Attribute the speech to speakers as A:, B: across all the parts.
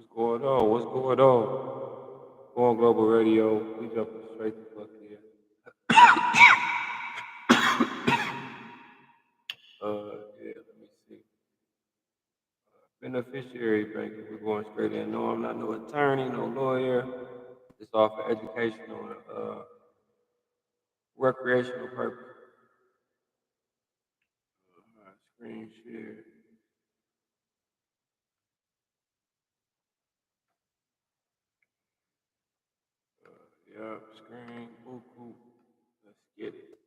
A: What's going on? What's going on? Going Global Radio. We jumping straight to fuck here. Yeah, let me see. Beneficiary banking. We're going straight in. No, I'm not no attorney, no lawyer. It's all for educational and recreational purpose. Screen share. Yup, screen. Cool, cool. Let's get it.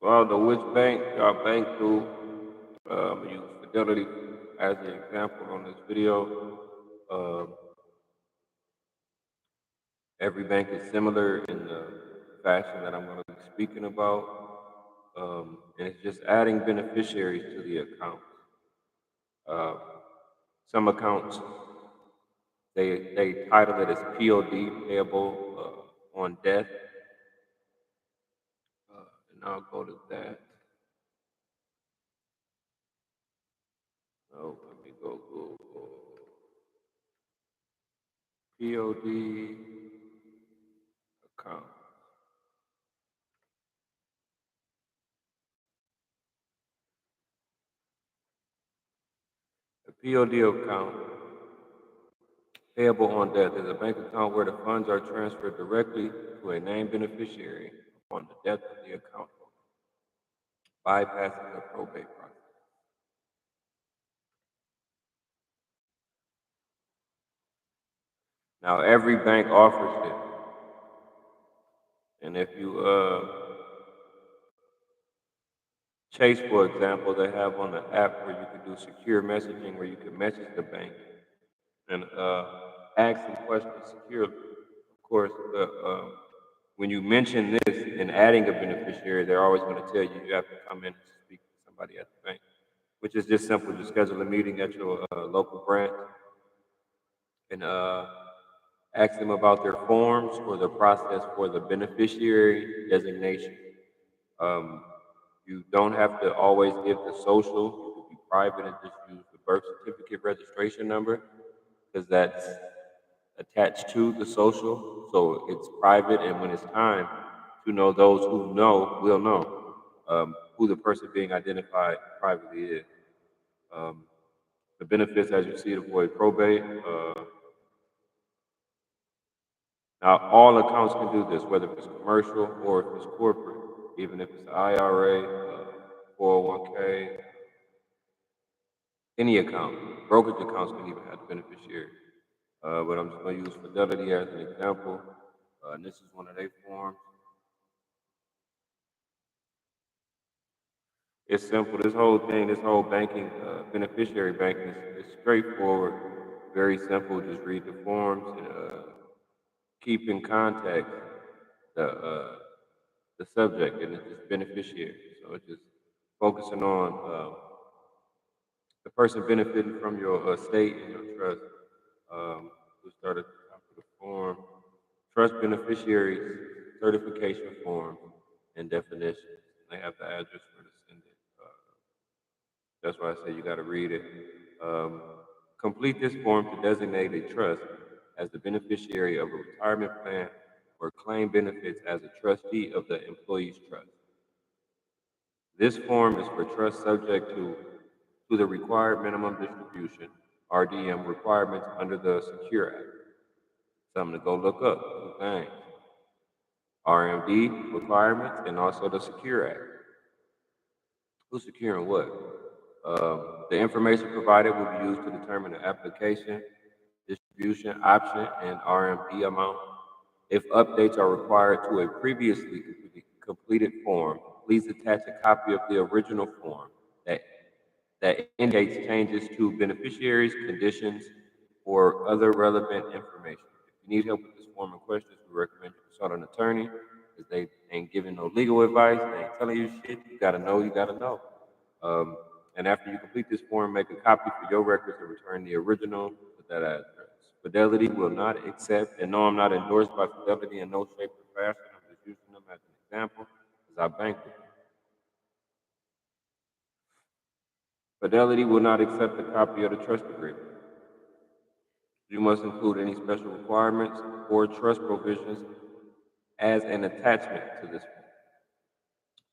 A: So I don't know which bank y'all bank through. I'm gonna use Fidelity as the example on this video. Um, every bank is similar in the fashion that I'm going to be speaking about, and it's just adding beneficiaries to the account. Uh, some accounts they title it as POD, payable on death, and I'll go to that. So let me go Google POD account. A POD account payable on death is a bank account where the funds are transferred directly to a named beneficiary upon the death of the account holder, bypassing the probate process. Now, every bank offers it, and if you Chase, for example, they have on the app where you can do secure messaging, where you can message the bank and ask some questions securely. Of course, when you mention this in adding a beneficiary, they're always going to tell you have to come in and speak to somebody at the bank, which is just simple. Just schedule a meeting at your local branch and ask them about their forms or the process for the beneficiary designation. Um, you don't have to always give the social. You could be private and just use the birth certificate registration number because that's attached to the social. So it's private, and when it's time to know, those who know will know who the person being identified privately is. Um, the benefits, as you see, to avoid probate. Now, all accounts can do this, whether it's commercial or if it's corporate, even if it's IRA, 401k, any account. Brokerage accounts can even have the beneficiary. But I'm just going to use Fidelity as an example. And this is one of their forms. It's simple. This whole thing, this whole banking, beneficiary banking is straightforward, very simple. Just read the forms and keep in contact the uh, the subject, and it's just beneficiary. So it's just focusing on the person benefiting from your estate and your trust. We start at the top of the form. Trust beneficiaries certification form and definitions. They have the address for the send it. That's why I say you got to read it. Um, complete this form to designate a trust as the beneficiary of a retirement plan or claim benefits as a trustee of the employee's trust. This form is for trust subject to the required minimum distribution, RDM requirements under the Secure Act. Something to go look up, two things. RMD requirements and also the Secure Act. Who's securing what? The information provided will be used to determine the application, distribution option, and RMD amount. If updates are required to a previously completed form, please attach a copy of the original form that, that indicates changes to beneficiaries, conditions, or other relevant information. If you need help with this form and questions, we recommend you consult an attorney because they ain't giving no legal advice. They ain't telling you shit. You gotta know, you gotta know. Um, and after you complete this form, make a copy for your records and return the original with that address. Fidelity will not accept, and no, I'm not endorsed by Fidelity in no shape or fashion. I'm just using them as an example because I bank with them. Fidelity will not accept a copy of the trust agreement. You must include any special requirements or trust provisions as an attachment to this form.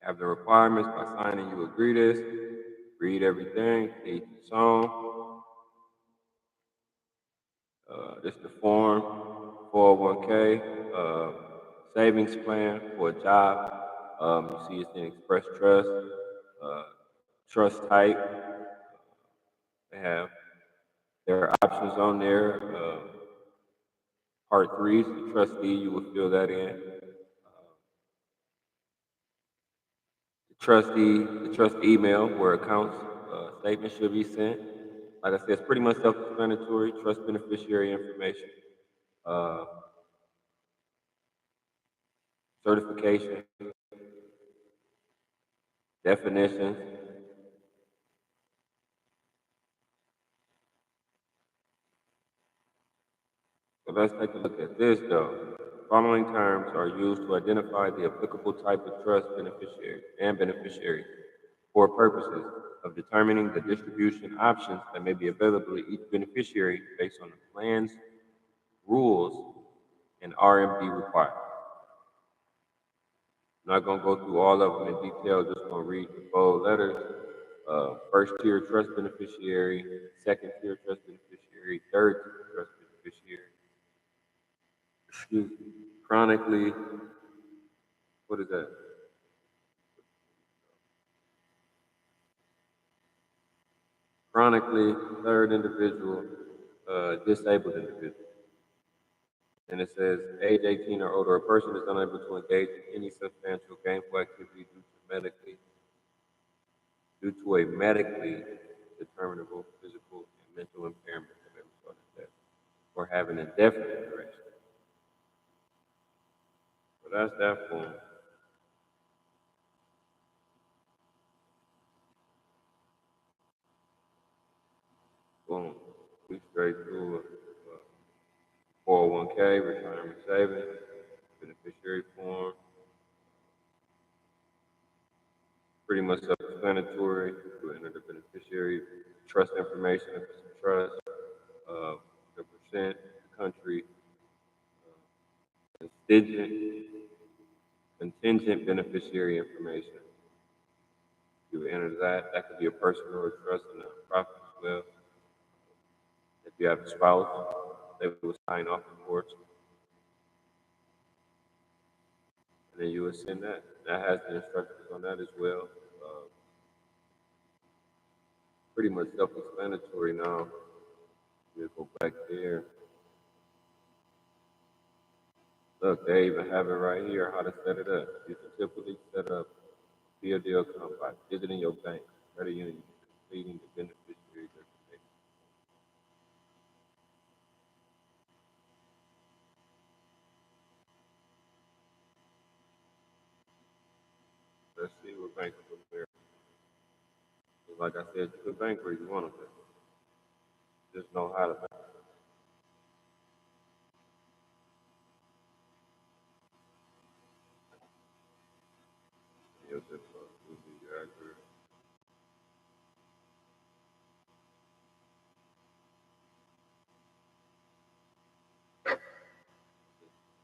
A: Have the requirements by signing you agree this, read everything, each song. This the form, 401k, savings plan for a job. You see it's in Express Trust, uh, trust type. They have their options on there. Part three is the trustee. You will fill that in. The trust email where accounts statement should be sent. Like I said, it's pretty much self-explanatory. Trust beneficiary information, uh, certification, definitions. So let's take a look at this though. Following terms are used to identify the applicable type of trust beneficiary and beneficiary for purposes of determining the distribution options that may be available to each beneficiary based on the plan's rules and RMD requirements. I'm not going to go through all of them in detail, just going to read the bold letters. First tier trust beneficiary, second tier trust beneficiary, third tier trust beneficiary, excuse me, chronically, what is that? Chronically third individual, disabled individual. And it says age 18 or older, a person is unable to engage in any substantial gainful activity due to a medically determinable physical and mental impairment that may result in death or have an indefinite duration. So that's that form. Boom. We straight through 401k, retirement savings, beneficiary form. Pretty much self-explanatory. You enter the beneficiary trust information if it's a trust, uh, the percent, the country, contingent, contingent beneficiary information. You enter that. That could be a personal or a trust and a profit as well. If you have a spouse, they will sign off, of course, and then you would send that. That has the instructions on that as well. Uh, Pretty much self-explanatory now. We'll go back there. Look, they even have it right here how to set it up. You can typically set up POD account by visiting your bank, credit union, completing the beneficiary designation. Let's see what Bank of America. Like I said, you can bank where you want to. Just know how to bank. Your zip code will be your address.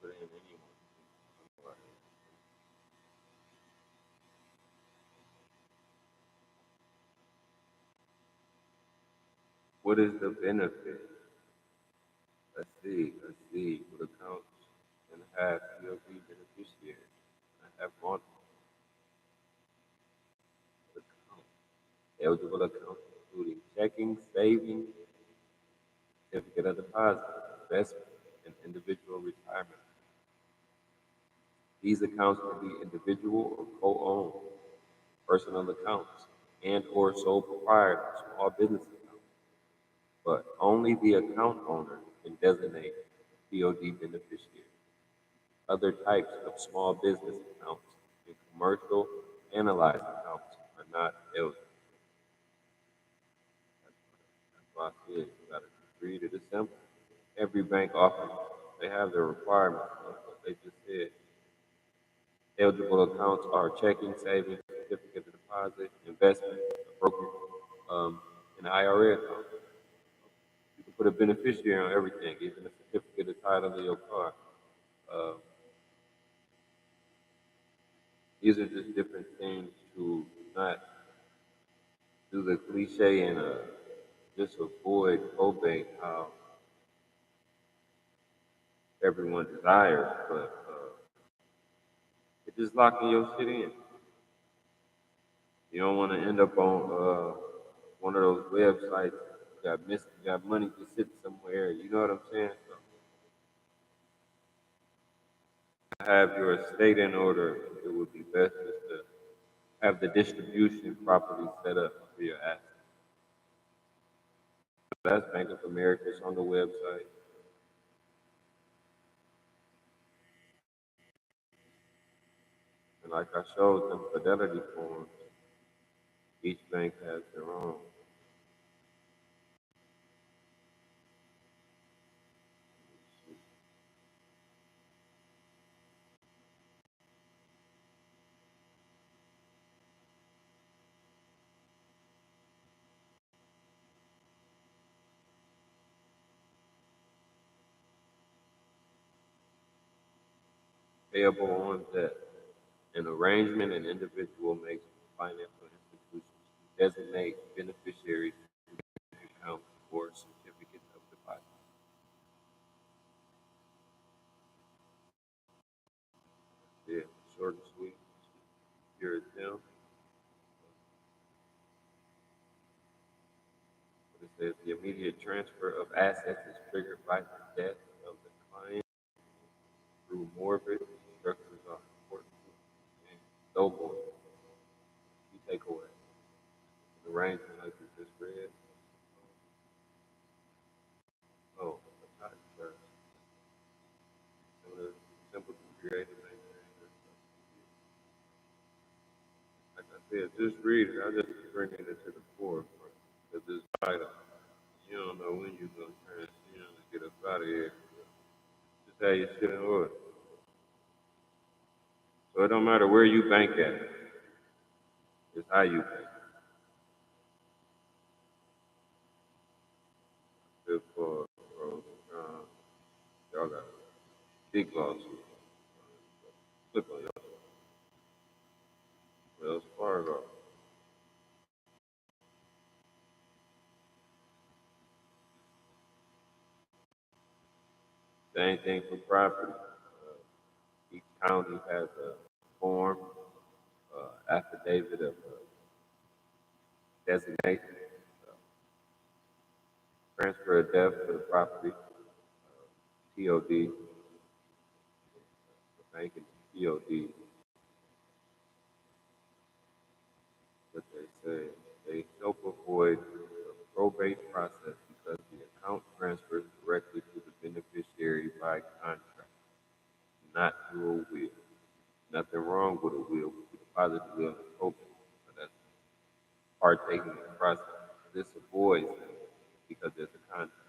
A: Put in anyone. What is the benefit? Let's see. Let's see. What accounts can have POD beneficiaries? I have multiple accounts. Eligible accounts including checking, savings, certificate of deposit, investment, and individual retirement. These accounts can be individual or co-owned, personal accounts, and or sole proprietor, small business accounts. But only the account owner can designate POD beneficiary. Other types of small business accounts and commercial analyzed accounts are not eligible. That's why I said you gotta read it. It's simple. Every bank offers, they have their requirements, but they just said eligible accounts are checking, savings, certificate of deposit, investment, brokerage. um, an IRA account. You can put a beneficiary on everything, even a certificate of title of your car. Uh, these are just different things to not do the cliche and just avoid probate how everyone desires, but it just locking your shit in. You don't want to end up on one of those websites you got money just sitting somewhere. You know what I'm saying? So have your estate in order. It would be best just to have the distribution properly set up for your assets. That's Bank of America. It's on the website. And like I showed them fidelity forms, each bank has their own. Payable on debt. An arrangement an individual makes with financial institutions to designate beneficiaries to account for certificates of deposit. Yeah, short and sweet. Here is them. It says the immediate transfer of assets is triggered by the death of the client through morbid structures are important and noble. Key takeaway. The arrangement like you just read. Oh, the time first. Simple to create and maintain. Like I said, just read it. I just bring it into the forefront because it's vital. You don't know when you're gonna transition and get up out of here. Just have your shit in order. So it don't matter where you bank at. It's how you bank. Good for bro. Y'all got big lawsuit. Flip on y'all. Wells Fargo. Same thing for property. Each county has a form, affidavit of designation, uh, transfer of debt for the property, TOD, the bank and TOD, what they say. They help avoid the probate process because the account transfers directly to the beneficiary by contract, not through a will. Nothing wrong with a will, with a positive will and probate, but that's partaking in the process. This avoids that because there's a contract.